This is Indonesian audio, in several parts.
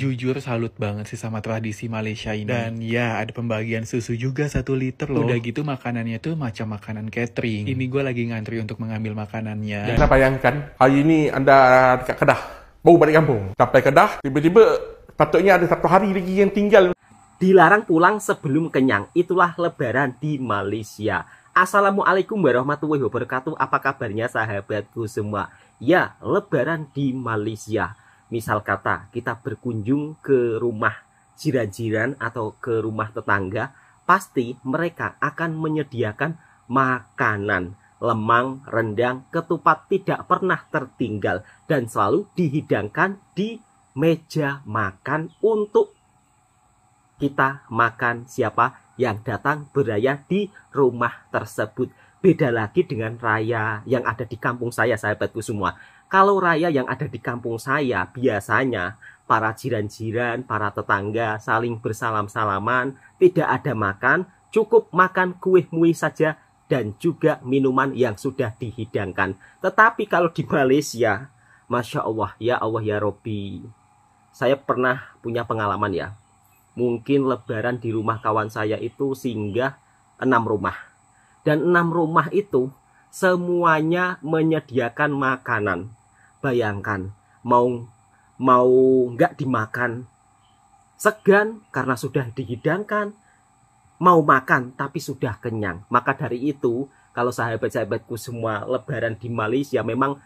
Jujur salut banget sih sama tradisi Malaysia ini. Dan ya ada pembagian susu juga 1 liter loh. Udah gitu makanannya tuh macam makanan catering. Ini gue lagi ngantri untuk mengambil makanannya. Anda bayangkan hari ini Anda dekat Kedah, baru balik kampung. Sampai Kedah, tiba-tiba patutnya ada 1 hari lagi yang tinggal. Dilarang pulang sebelum kenyang. Itulah lebaran di Malaysia. Assalamualaikum warahmatullahi wabarakatuh. Apa kabarnya sahabatku semua? Ya, lebaran di Malaysia. Misal kata kita berkunjung ke rumah jiran-jiran atau ke rumah tetangga, pasti mereka akan menyediakan makanan. Lemang, rendang, ketupat tidak pernah tertinggal dan selalu dihidangkan di meja makan untuk kita makan siapa yang datang beraya di rumah tersebut. Beda lagi dengan raya yang ada di kampung saya, sahabatku semua. Kalau raya yang ada di kampung saya, biasanya para jiran-jiran, para tetangga saling bersalam-salaman, tidak ada makan, cukup makan kue-mue saja dan juga minuman yang sudah dihidangkan. Tetapi kalau di Malaysia, Masya Allah ya Robbi, saya pernah punya pengalaman ya. Mungkin lebaran di rumah kawan saya itu singgah 6 rumah. Dan 6 rumah itu semuanya menyediakan makanan. Bayangkan, mau nggak dimakan segan karena sudah dihidangkan, mau makan tapi sudah kenyang. Maka dari itu, kalau sahabat-sahabatku semua lebaran di Malaysia memang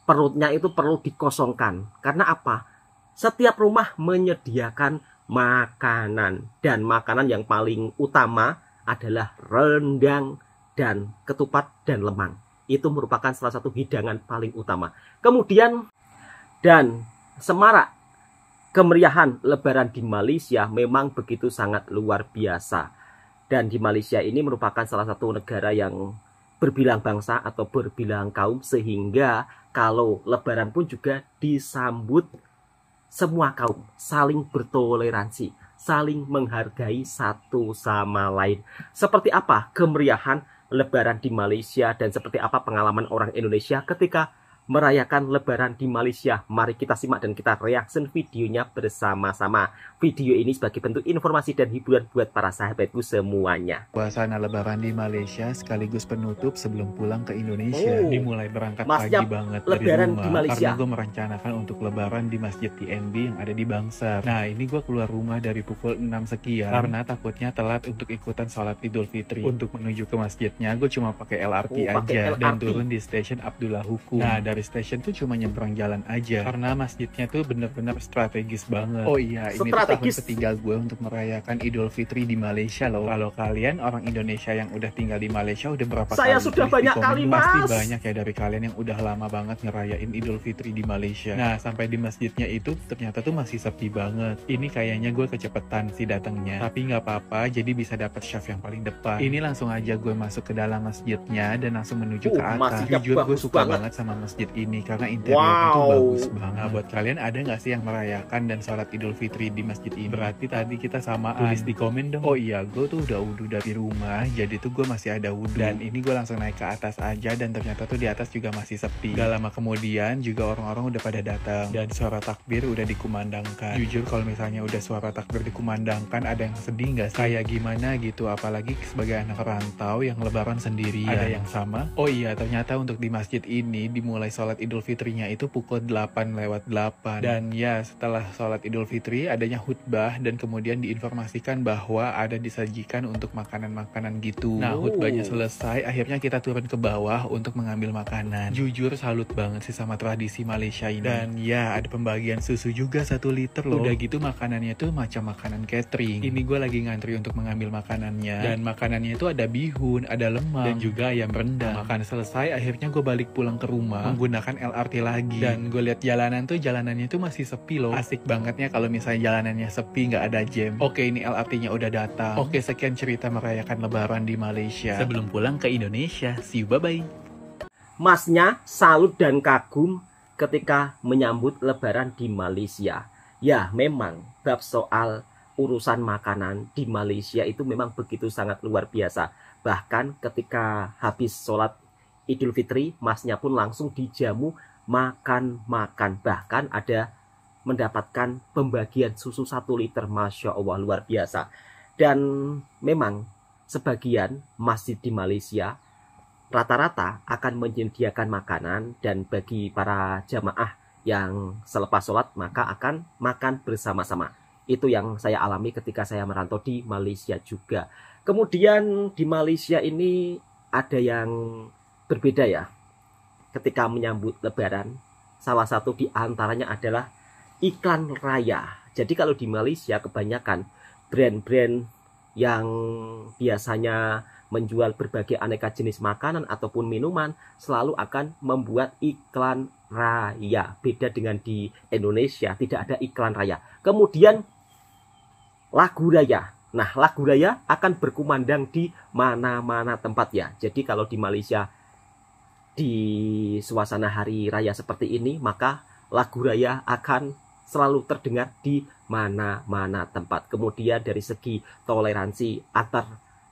perutnya itu perlu dikosongkan. Karena apa? Setiap rumah menyediakan makanan, dan makanan yang paling utama adalah rendang dan ketupat dan lemang. Itu merupakan salah satu hidangan paling utama. Kemudian dan semarak kemeriahan lebaran di Malaysia memang begitu sangat luar biasa. Dan di Malaysia ini merupakan salah satu negara yang berbilang bangsa atau berbilang kaum, sehingga kalau lebaran pun juga disambut semua kaum, saling bertoleransi, saling menghargai satu sama lain. Seperti apa kemeriahan lebaran di Malaysia dan seperti apa pengalaman orang Indonesia ketika merayakan lebaran di Malaysia? Mari kita simak dan kita reaction videonya bersama-sama. Video ini sebagai bentuk informasi dan hiburan buat para sahabatku semuanya. Suasana lebaran di Malaysia sekaligus penutup sebelum pulang ke Indonesia. Dimulai berangkat pagi banget dari rumah di Malaysia. Karena gue merencanakan untuk lebaran di Masjid TNB yang ada di Bangsar. Nah ini gue keluar rumah dari pukul 6 sekian karena takutnya telat untuk ikutan sholat Idul Fitri. Untuk menuju ke masjidnya gue cuma pakai LRT aja dan turun di stasiun Abdullah Hukum. Nah dari stasiun tuh cuma nyebrang jalan aja karena masjidnya tuh bener-bener strategis banget. Oh iya, ini tuh tahun ketiga gue untuk merayakan Idul Fitri di Malaysia loh. Kalau kalian orang Indonesia yang udah tinggal di Malaysia udah berapa kali? Saya sudah banyak kali, Mas. Pasti banyak ya dari kalian yang udah lama banget ngerayain Idul Fitri di Malaysia. Nah sampai di masjidnya itu ternyata tuh masih sepi banget. Ini kayaknya gue kecepetan sih datangnya, tapi nggak apa-apa, jadi bisa dapat syaf yang paling depan. Ini langsung aja gue masuk ke dalam masjidnya dan langsung menuju ke atas. Jujur gue suka banget sama masjid ini karena interiornya tuh bagus banget. Nah, buat kalian ada nggak sih yang merayakan dan sholat Idul Fitri di masjid ini? Berarti tadi kita sama, tulis di komen dong. Oh iya, gue tuh udah wudhu dari rumah, jadi tuh gue masih ada wudhu. Dan ini gue langsung naik ke atas aja dan ternyata tuh di atas juga masih sepi. Gak lama kemudian juga orang-orang udah pada datang dan suara takbir udah dikumandangkan. Jujur kalau misalnya udah suara takbir dikumandangkan, ada yang sedih nggak sih? Kayak gimana gitu, apalagi sebagai anak rantau yang lebaran sendiri. Ada yang sama? Oh iya, ternyata untuk di masjid ini dimulai sholat Idul Fitrinya itu pukul 8:08. Dan ya setelah sholat Idul Fitri adanya khutbah dan kemudian diinformasikan bahwa ada disajikan untuk makanan-makanan gitu. Nah khutbahnya selesai, akhirnya kita turun ke bawah untuk mengambil makanan. Jujur salut banget sih sama tradisi Malaysia ini. Dan ya ada pembagian susu juga 1 liter loh. Udah gitu makanannya tuh macam makanan catering. Ini gue lagi ngantri untuk mengambil makanannya. Dan makanannya itu ada bihun, ada lemang, dan juga ayam rendang. Makan selesai, akhirnya gue balik pulang ke rumah menggunakan LRT lagi. Dan gue lihat jalanannya tuh masih sepi loh. Asik bangetnya kalau misalnya jalanannya sepi, nggak ada jam. Oke, ini LRT-nya udah datang. Oke, sekian cerita merayakan lebaran di Malaysia. Sebelum pulang ke Indonesia, see you, bye-bye. Masnya salut dan kagum ketika menyambut lebaran di Malaysia. Ya, memang bab soal urusan makanan di Malaysia itu memang begitu sangat luar biasa. Bahkan ketika habis sholat Idul Fitri, masnya pun langsung dijamu makan-makan. Bahkan ada mendapatkan pembagian susu 1 liter. Masya Allah, luar biasa. Dan memang sebagian masjid di Malaysia rata-rata akan menyediakan makanan, dan bagi para jamaah yang selepas sholat maka akan makan bersama-sama. Itu yang saya alami ketika saya merantau di Malaysia juga. Kemudian di Malaysia ini ada yang berbeda ya ketika menyambut Lebaran. Salah satu di antaranya adalah iklan raya. Jadi kalau di Malaysia kebanyakan brand-brand yang biasanya menjual berbagai aneka jenis makanan ataupun minuman selalu akan membuat iklan raya. Beda dengan di Indonesia, tidak ada iklan raya. Kemudian lagu raya. Nah, lagu raya akan berkumandang di mana-mana tempat ya. Jadi kalau di Malaysia di suasana hari raya seperti ini, maka lagu raya akan selalu terdengar di mana-mana tempat. Kemudian dari segi toleransi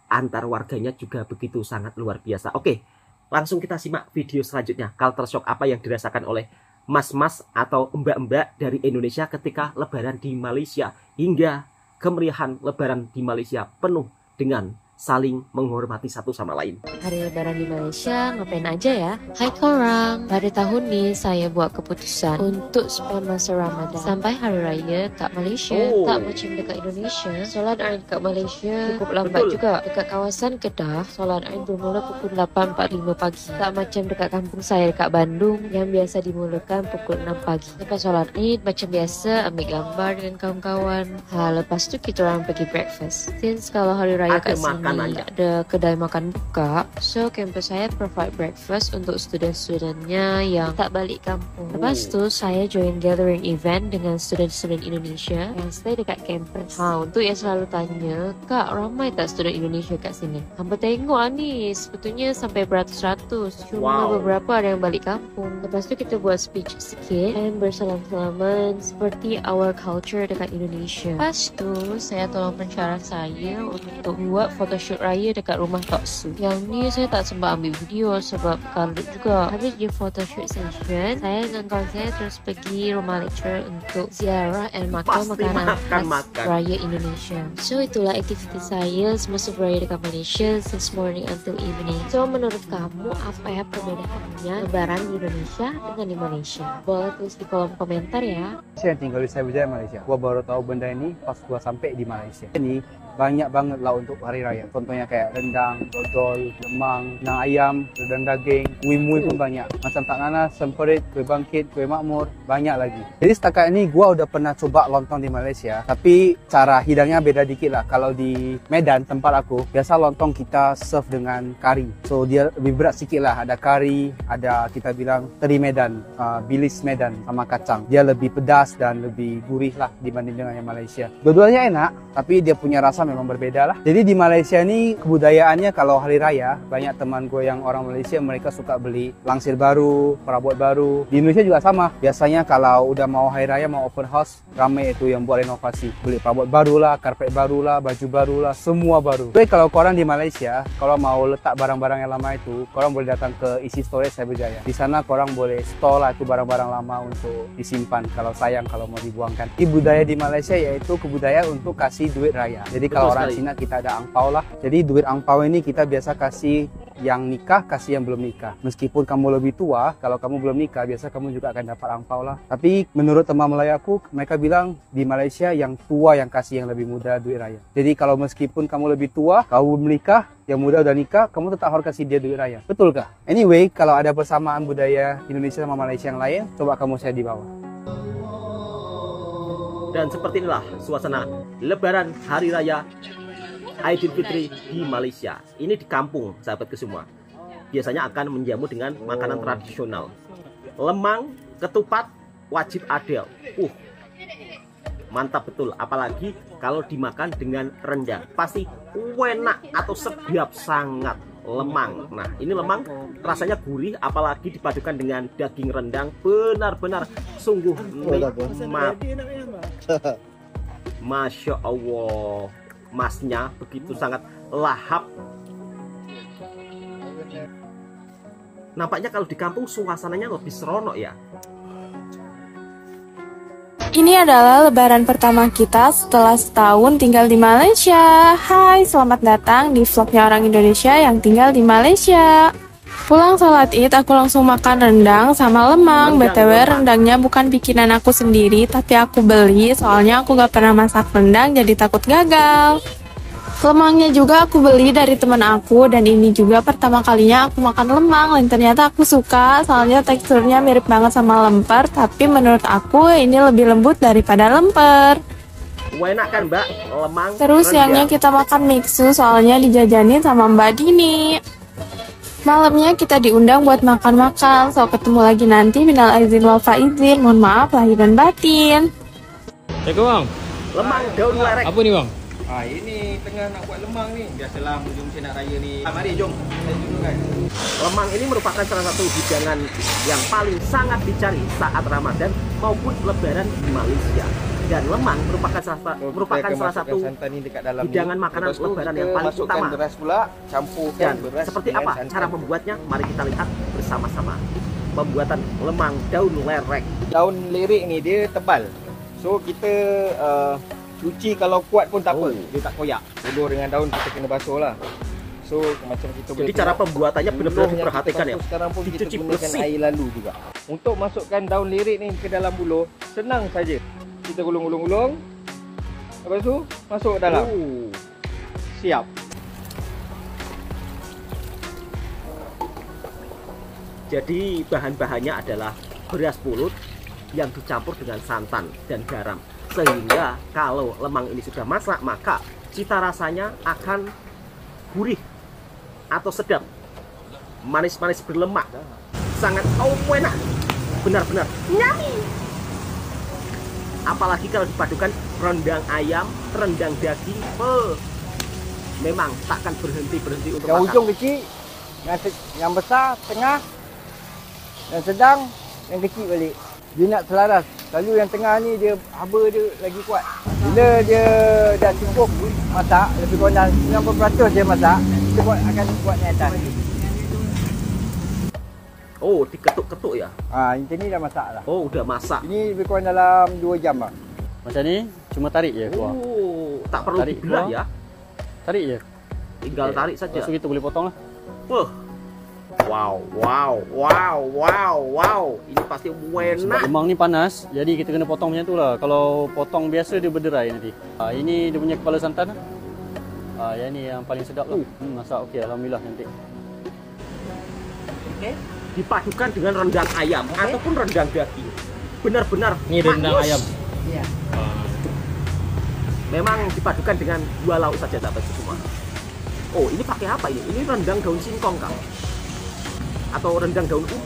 antar warganya juga begitu sangat luar biasa. Oke, langsung kita simak video selanjutnya. Culture shock apa yang dirasakan oleh mas-mas atau mbak-mbak dari Indonesia ketika Lebaran di Malaysia, hingga kemeriahan Lebaran di Malaysia penuh dengan saling menghormati satu sama lain. Hari Lebaran di Malaysia ngapain aja ya? Hai korang, pada tahun ini saya buat keputusan untuk spend masa Ramadan sampai Hari Raya kat Malaysia. Tak macam dekat Indonesia, solat Aid kat Malaysia cukup lambat juga. Dekat kawasan Kedah, solat Aid bermula pukul 8.45 pagi. Tak macam dekat kampung saya dekat Bandung yang biasa dimulakan pukul 6 pagi. Lepas solat Aid macam biasa ambil gambar dengan kawan-kawan. Lepas tu kita orang pergi breakfast. Since kalau Hari Raya kat sini ada kedai makan buka, so kampus saya provide breakfast untuk student-studentnya yang tak balik kampung. Lepas tu saya join gathering event dengan student-student Indonesia yang stay dekat kampus. Untuk yang selalu tanya, Kak, ramai tak student Indonesia kat sini? Hampa tengok ni, sebetulnya sampai beratus-ratus. Cuma beberapa ada yang balik kampung. Lepas tu kita buat speech sikit dan bersalam-salaman seperti our culture dekat Indonesia. Lepas tu saya tolong pensyarah saya untuk buat photoshoot raya dekat rumah Tok Su. Yang ni saya tak sempat ambil video sebab kalut juga. Habis di photoshoot session, saya dengan kawan saya terus pergi rumah lecturer untuk ziarah dan makan makanan khas raya Indonesia. So itulah aktiviti saya semasa beraya dekat Malaysia since morning until evening. So menurut kamu apa ya perbedaannya Lebaran di Indonesia dengan di Malaysia? Boleh tulis di kolom komentar ya. Saya yang tinggal di Cyberjaya, Malaysia. Gua baru tahu benda ini pas gua sampai di Malaysia. Ini banyak banget lah untuk hari raya. Contohnya kayak rendang, dodol, lemang, nang ayam, rendang daging, mui-mui pun banyak. Macam tak nanas, semperit, kue bangkit, kue makmur, banyak lagi. Jadi setakat ini gua udah pernah coba lontong di Malaysia, tapi cara hidangnya beda dikit lah. Kalau di Medan tempat aku, biasa lontong kita serve dengan kari. So dia lebih berat sikit lah. Ada kari, ada kita bilang teri Medan, bilis Medan sama kacang. Dia lebih pedas dan lebih gurih lah dibanding dengan yang Malaysia. Dua-duanya enak, tapi dia punya rasa memang berbeda lah. Jadi di Malaysia ni kebudayaannya kalau hari raya, banyak teman gue yang orang Malaysia mereka suka beli langsir baru, perabot baru. Di Indonesia juga sama. Biasanya kalau udah mau hari raya, mau open house, ramai itu yang buat renovasi. Beli perabot baru lah, karpet baru lah, baju baru lah, semua baru. Tapi kalau korang di Malaysia, kalau mau letak barang-barang yang lama itu, korang boleh datang ke isi storage Cyberjaya. Di sana korang boleh store lah itu barang-barang lama untuk disimpan kalau sayang, kalau mau dibuangkan. Di budaya di Malaysia yaitu kebudayaan untuk kasih duit raya. Jadi kalau orang Cina kita ada angpau lah. Jadi duit angpau ini kita biasa kasih yang nikah, kasih yang belum nikah. Meskipun kamu lebih tua, kalau kamu belum nikah, biasa kamu juga akan dapat angpau lah. Tapi menurut teman Melayu aku, mereka bilang di Malaysia yang tua yang kasih yang lebih muda duit raya. Jadi kalau meskipun kamu lebih tua, kamu menikah, yang muda udah nikah, kamu tetap harus kasih dia duit raya. Betulkah? Anyway, kalau ada persamaan budaya Indonesia sama Malaysia yang lain, coba kamu share di bawah. Dan seperti inilah suasana Lebaran Hari Raya Aidil Fitri di Malaysia. Ini di kampung, sahabatku semua. Biasanya akan menjamu dengan makanan tradisional. Lemang, ketupat, wajib ada. Mantap betul. Apalagi kalau dimakan dengan rendang. Pasti enak atau sedap sangat. Lemang. Nah, ini lemang rasanya gurih, apalagi dipadukan dengan daging rendang, benar-benar sungguh nikmat. Masya Allah, masnya begitu sangat lahap. Nampaknya kalau di kampung suasananya lebih seronok ya. Ini adalah lebaran pertama kita setelah setahun tinggal di Malaysia. Hai, selamat datang di vlognya orang Indonesia yang tinggal di Malaysia. Pulang sholat id, aku langsung makan rendang sama lemang. BTW rendangnya bukan bikinan aku sendiri, tapi aku beli soalnya aku gak pernah masak rendang jadi takut gagal. Lemangnya juga aku beli dari teman aku, dan ini juga pertama kalinya aku makan lemang dan ternyata aku suka soalnya teksturnya mirip banget sama lemper, tapi menurut aku ini lebih lembut daripada lemper. Enak kan Mbak, lemang. Terus siangnya kita makan mixu soalnya dijajanin sama Mbak Dini. Malamnya kita diundang buat makan-makan, so ketemu lagi nanti. Minal aizin wal faizin, mohon maaf lahir dan batin. Bang. Lemang daun lerek. Apa nih bang? Ini tengah nak buat lemang ni. Biasalah hujung nak raya ni. Mari jom. Saya tunjukkan. Lemang ini merupakan salah satu hidangan yang paling sangat dicari saat Ramadan maupun Lebaran di Malaysia. Dan lemang merupakan salah satu hidangan makanan Lebaran yang paling utama. Beras pula, campurkan beras. Seperti apa cara membuatnya? Mari kita lihat bersama-sama. Pembuatan lemang daun lerek. Daun lerek ni dia tebal. So kita cuci kalau kuat pun tak apa. Dia tak koyak. Bodoh dengan daun kita kena basuh lah. So macam kita jadi cara pembuatannya benar-benar diperhatikan ya. Sekarang pun kita dicuci gunakan bersih. air lalu juga. Untuk masukkan daun lerek ni ke dalam buluh, senang saja. Kita gulung-gulung. Lepas tu masuk ke dalam. Siap. Jadi bahan-bahannya adalah beras pulut yang dicampur dengan santan dan garam. Sehingga kalau lemang ini sudah masak, maka cita rasanya akan gurih atau sedap. Manis-manis berlemak. Sangat enak. Benar-benar yummy. Apalagi kalau dipadukan rendang ayam, rendang daging, memang takkan berhenti untuk Yang makan. ujung kecil, yang besar, tengah, yang sedang, yang kecil balik. Dia nak selaras. Selalu yang tengah ni dia haba dia lagi kuat. Bila dia dah cukup masak, lebih kurang 90% dia masak, kita akan buat ni atas. Oh, diketuk-ketuk ya? Macam ni dah masak lah. Oh, udah masak. Ini lebih kurang dalam 2 jam lah. Macam ni cuma tarik je keluar. Oh, tak perlu Tarik dibelah keluar. ya? Tarik je. Tinggal tarik saja. Lepas tu kita boleh potong lah. Wow. Ini pasti Sebab enak. lemang ni panas, jadi kita kena potong macam tu lah. Kalau potong biasa dia berderai nanti. Ini dia punya kepala santan lah. Yang ni yang paling sedap lah. Masak okey, alhamdulillah cantik. Oke. Dipadukan dengan rendang ayam ataupun rendang daging. Benar-benar Ini rendang manis. ayam. Iya. Memang dipadukan dengan 2 lauk saja dapat semua. Oh, ini pakai apa ini? Ini rendang daun singkong Kang. Atau rendang daun ubi.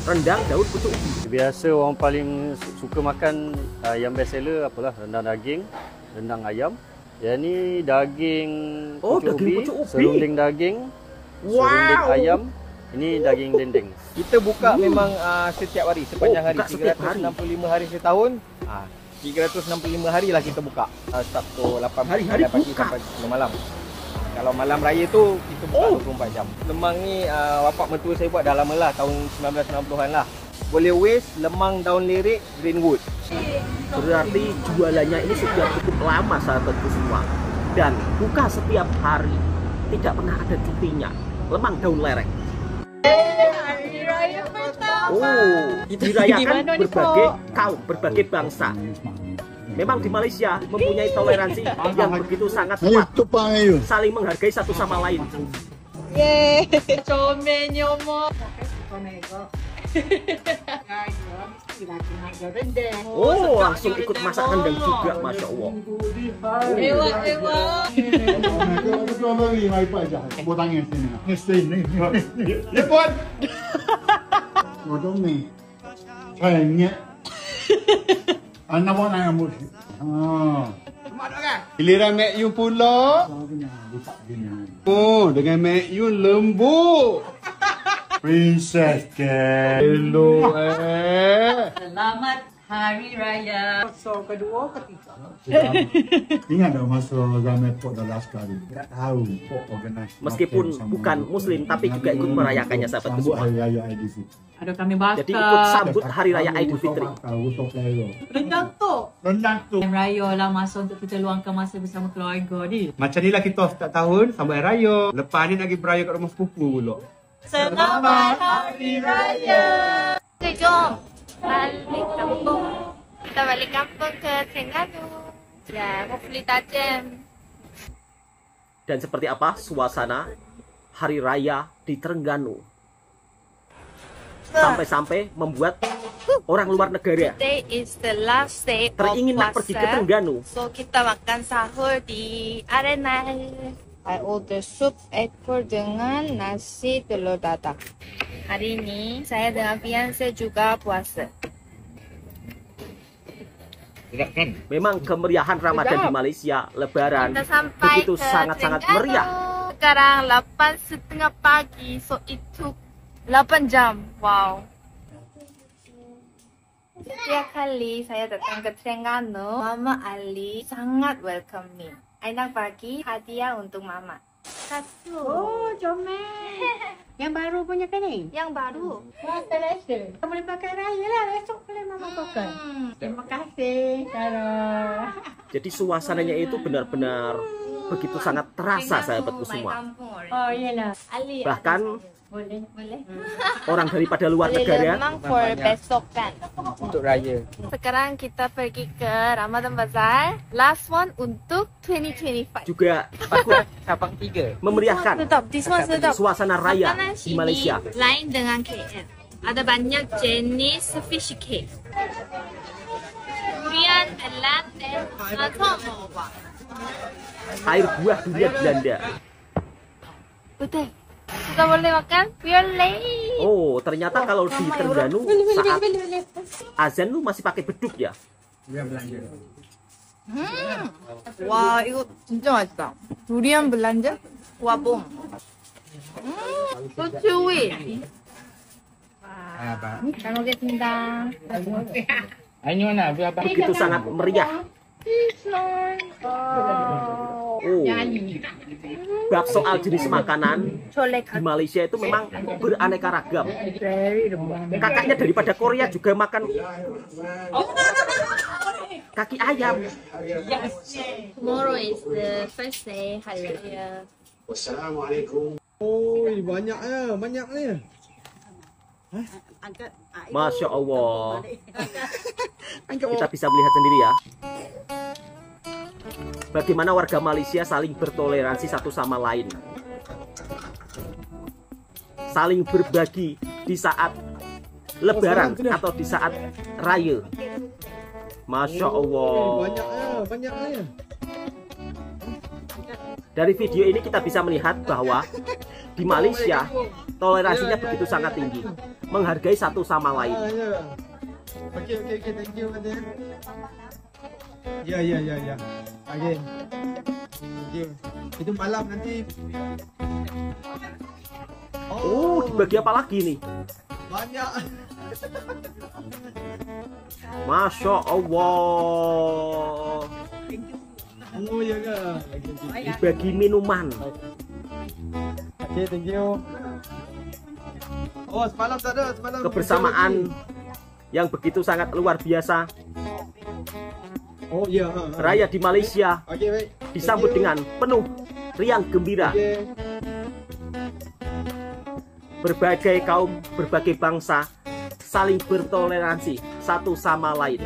Rendang daun pucuk ubi. Biasa orang paling suka makan yang best seller apalah, rendang daging, rendang ayam. Yang ni daging Daging pucuk ubi. serunding daging, serunding ayam. Ini daging dendeng. Kita buka memang setiap hari, sepanjang hari. buka setiap hari. 365 hari setahun. 365 hari lah kita buka. Start pukul 8 Hari-hari pagi buka. sampai 10 malam. Kalau malam raya tu kita buka 24 jam. Lemang ni bapak mentua saya buat dah lama lah, tahun 1990-an lah. Boleh waste lemang daun lerek Greenwood. Berarti jualannya ini sudah cukup lama sahabatku semua. Dan buka setiap hari. Tidak pernah ada cutinya. Lemang daun lerek. Dirayakan berbagai kaum, berbagai bangsa. Memang di Malaysia mempunyai toleransi yang begitu sangat kuat, saling menghargai satu sama lain. Oh, langsung ikut masak rendang juga, Masya Allah. Anak buat nak rambut. Giliran Mek Yun pula. Oh, dengan Mek Yun lembut. Princess ke. Hello Selamat Hari Raya masa kedua ketiga. Ingat tak masa ramai pok dah last kali? Tak tahu pok organize. Meskipun bukan muslim tapi juga ikut merayakannya sahabat sambut semua. Hari Raya Aidilfitri. Ada kami bakar. Jadi ikut sambut Hari Raya Aidilfitri. Rendang tu. Rendang tu. Hari Raya lah masa untuk kita luangkan masa bersama keluarga ni. Macam ni lah kita start tahun sambut Hari Raya. Lepas ni lagi beraya kat rumah sepupu pula. Selamat Hari Raya. Jom balik kampung. Kita balik kampung ke Terengganu. Ya, hopefully tak jam. Dan seperti apa suasana Hari Raya di Terengganu? Sampai-sampai membuat orang luar negara Today is the last day teringin nak of pergi ke puasa. Terengganu. So kita makan sahur di arena. I order soup ekor dengan nasi telur dadah. Hari ini saya dengan fiancé juga puasa. Memang kemeriahan Ramadan di Malaysia, Lebaran Kita sampai begitu ke sangat-sangat Terengganu. meriah. Sekarang 8:30 pagi, so itu 8 jam. Wow. Setiap kali saya datang ke Terengganu, Mama Ali sangat welcome me. I nak bagi hadiah untuk Mama. Satu. Oh, comel. Yang baru punya kan ni? Yang baru. Kita boleh pakai raya lah. Esok boleh Mama pakai. Terima kasih, Sarah. Jadi suasananya itu benar-benar begitu sangat terasa sahabatku semua. Oh, iyalah. Ali. Bahkan Boleh. orang daripada luar negara Memang for besok kan. Untuk raya. Sekarang kita pergi ke Ramadan Bazaar. Last one untuk 2025. juga ikut Sabang 3. memeriahkan Sedap, this one sedap. suasana raya Makanan di sini Malaysia. lain dengan KL. Ada banyak jenis fish cake. Durian, latte, atau apa? Air buah durian Belanda. Betul. Kita boleh makan? We are late. Oh, ternyata kalau di Terengganu saat azan lu masih pakai beduk ya? Wah, 이거 진짜 맛있다. 두리안 블란드? 와봉. So chewy. 잘 먹겠습니다. Begitu sangat meriah. Oh, bab soal jenis makanan di Malaysia itu memang beraneka ragam. Kakaknya daripada Korea juga makan kaki ayam. Tomorrow is the first day Hari Raya. Oh, banyak ni. Masya Allah. Kita bisa melihat sendiri ya, bagaimana warga Malaysia saling bertoleransi satu sama lain, saling berbagi di saat Lebaran atau di saat Raya. Masya Allah. Banyaknya. Dari video ini kita bisa melihat bahwa di Malaysia toleransinya begitu sangat tinggi, menghargai satu sama lain. Okey, thank you. Ya. Again. Thank you. Itu malam nanti. Oh, dibagi apa lagi nih? Banyak. Masya Allah. Oh, ya ke? Dibagi minuman. Okey, thank you. Oh, semalam tak ada, Kebersamaan yang begitu sangat luar biasa. Oh, ya. Raya di Malaysia Okey, baik. disambut dengan penuh riang gembira. Berbagai kaum, berbagai bangsa saling bertoleransi satu sama lain,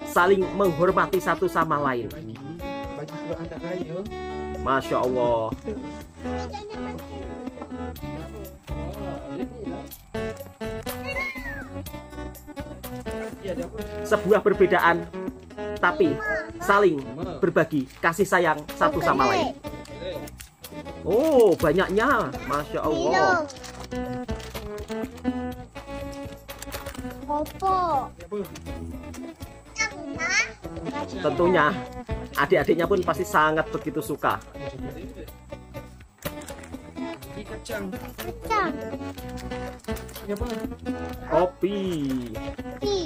saling menghormati satu sama lain. Masya Allah. Sebuah perbedaan tapi saling berbagi kasih sayang satu sama lain. Oh, banyaknya. Masya Allah. Tentunya adik-adiknya pun pasti sangat begitu suka. Kacang. Kacang. Ini apa? Kopi. Kopi.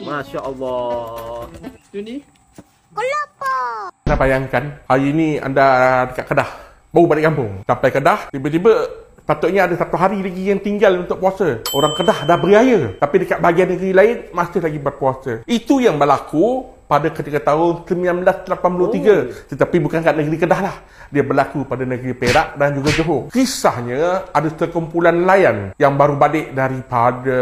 Masya Allah. Itu ni. Kelapa. Anda bayangkan, hari ini anda dekat Kedah, baru balik kampung. Sampai Kedah, tiba-tiba patutnya ada 1 hari lagi yang tinggal untuk puasa. Orang Kedah dah beraya, tapi dekat bahagian negeri lain masih lagi berpuasa. Itu yang berlaku pada ketika tahun 1983. Tetapi bukan kat negeri Kedah lah. Dia berlaku pada negeri Perak dan juga Johor. Kisahnya ada sekumpulan nelayan yang baru balik daripada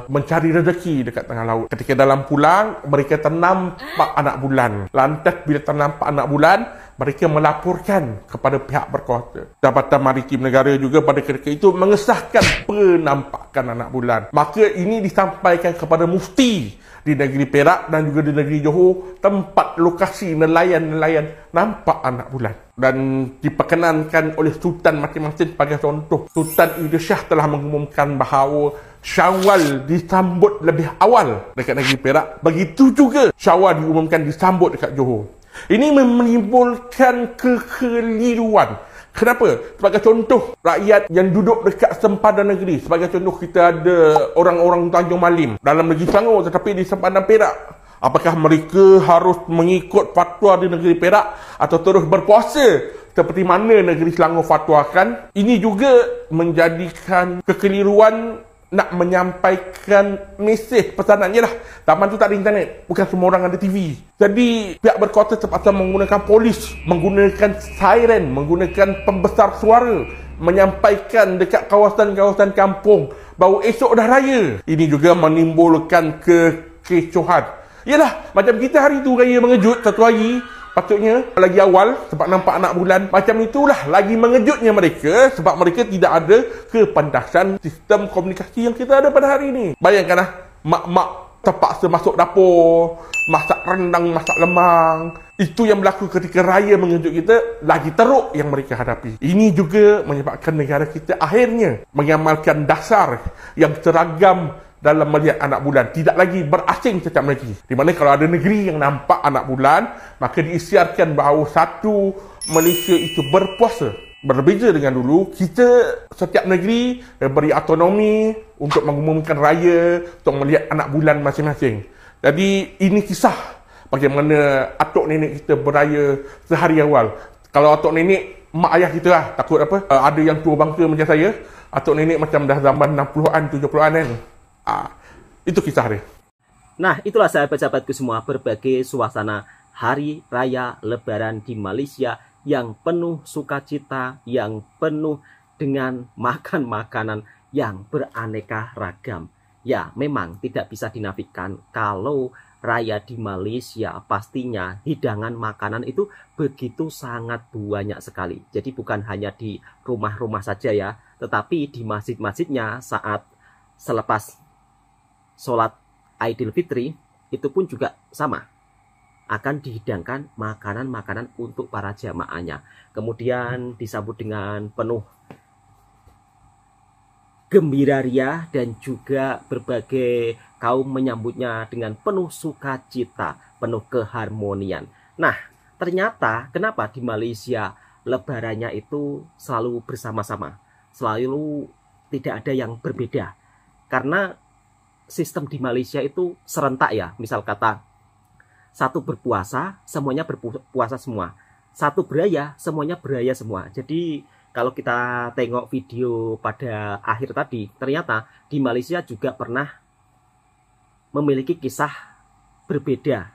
mencari rezeki dekat tengah laut. Ketika dalam pulang, mereka ternampak anak bulan. Lantas bila ternampak anak bulan, mereka melaporkan kepada pihak berkuasa. Jabatan Maritim Negara juga pada ketika itu mengesahkan penampakan anak bulan. Maka ini disampaikan kepada mufti di negeri Perak dan juga di negeri Johor, tempat lokasi nelayan-nelayan nampak anak bulan. Dan diperkenankan oleh Sultan masing-masing sebagai contoh. Sultan Idris Shah telah mengumumkan bahawa Syawal disambut lebih awal dekat negeri Perak. Begitu juga Syawal diumumkan disambut dekat Johor. Ini menimbulkan kekeliruan. Kenapa? Sebagai contoh, rakyat yang duduk dekat sempadan negeri. Sebagai contoh, kita ada orang-orang Tanjung Malim dalam negeri Selangor tetapi di sempadan Perak. Apakah mereka harus mengikut fatwa di negeri Perak atau terus berpuasa seperti mana negeri Selangor fatwakan? Ini juga menjadikan kekeliruan nak menyampaikan mesej pesanan. Yelah, zaman tu tak ada internet, bukan semua orang ada TV. Jadi pihak berkuasa terpaksa menggunakan polis, menggunakan siren, menggunakan pembesar suara, menyampaikan dekat kawasan-kawasan kampung bahawa esok dah raya. Ini juga menimbulkan kekecohan. Yelah, macam kita hari tu raya mengejut satu hari, patutnya lagi awal sebab nampak anak bulan. Macam itulah lagi mengejutnya mereka sebab mereka tidak ada kepantasan sistem komunikasi yang kita ada pada hari ini. Bayangkanlah, mak-mak terpaksa masuk dapur, masak rendang, masak lemang. Itu yang berlaku ketika raya mengejut kita, lagi teruk yang mereka hadapi. Ini juga menyebabkan negara kita akhirnya mengamalkan dasar yang seragam dalam melihat anak bulan, tidak lagi berasing setiap negeri. Di mana kalau ada negeri yang nampak anak bulan, maka diisiarkan bahawa satu Malaysia itu berpuasa. Berbeza dengan dulu, kita setiap negeri beri autonomi untuk mengumumkan raya, untuk melihat anak bulan masing-masing. Jadi ini kisah bagaimana atuk nenek kita beraya sehari awal. Kalau atuk nenek, mak ayah kita lah, takut apa? Ada yang tua bangsa macam saya, atuk nenek macam dah zaman 60-an, 70-an kan. Itu kisah dia. Nah, itulah sahabat-sahabatku semua, berbagai suasana hari raya lebaran di Malaysia yang penuh sukacita, yang penuh dengan makan makanan yang beraneka ragam. Ya, memang tidak bisa dinafikan kalau raya di Malaysia pastinya hidangan makanan itu begitu sangat banyak sekali. Jadi bukan hanya di rumah-rumah saja ya, tetapi di masjid-masjidnya saat selepas sholat Idul Fitri itu pun juga sama, akan dihidangkan makanan-makanan untuk para jamaahnya. Kemudian disambut dengan penuh gembira ria dan juga berbagai kaum menyambutnya dengan penuh sukacita, penuh keharmonian. Nah, ternyata kenapa di Malaysia lebarannya itu selalu bersama-sama, selalu tidak ada yang berbeda? Karena sistem di Malaysia itu serentak ya. Misal kata, satu berpuasa, semuanya berpuasa semua. Satu beraya, semuanya beraya semua. Jadi kalau kita tengok video pada akhir tadi, ternyata di Malaysia juga pernah memiliki kisah berbeda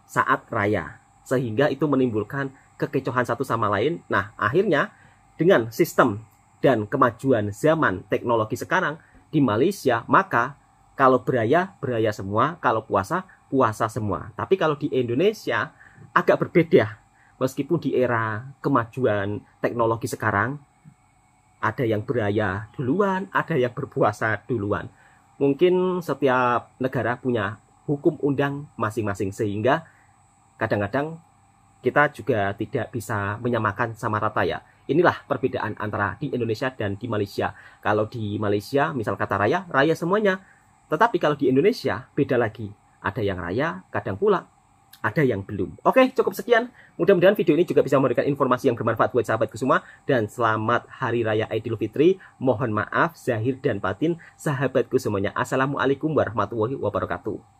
saat raya. Sehingga itu menimbulkan kekecohan satu sama lain. Nah, akhirnya dengan sistem dan kemajuan zaman teknologi sekarang di Malaysia, maka kalau beraya, beraya semua. Kalau puasa, puasa semua. Tapi kalau di Indonesia agak berbeda. Meskipun di era kemajuan teknologi sekarang, ada yang beraya duluan, ada yang berpuasa duluan. Mungkin setiap negara punya hukum undang masing-masing. Sehingga kadang-kadang kita juga tidak bisa menyamakan sama rata ya. Inilah perbedaan antara di Indonesia dan di Malaysia. Kalau di Malaysia, misal kata raya, raya semuanya. Tetapi kalau di Indonesia beda lagi. Ada yang raya, kadang pula ada yang belum. Oke, cukup sekian. Mudah-mudahan video ini juga bisa memberikan informasi yang bermanfaat buat sahabatku semua. Dan selamat Hari Raya Idul Fitri. Mohon maaf zahir dan batin sahabatku semuanya. Assalamualaikum warahmatullahi wabarakatuh.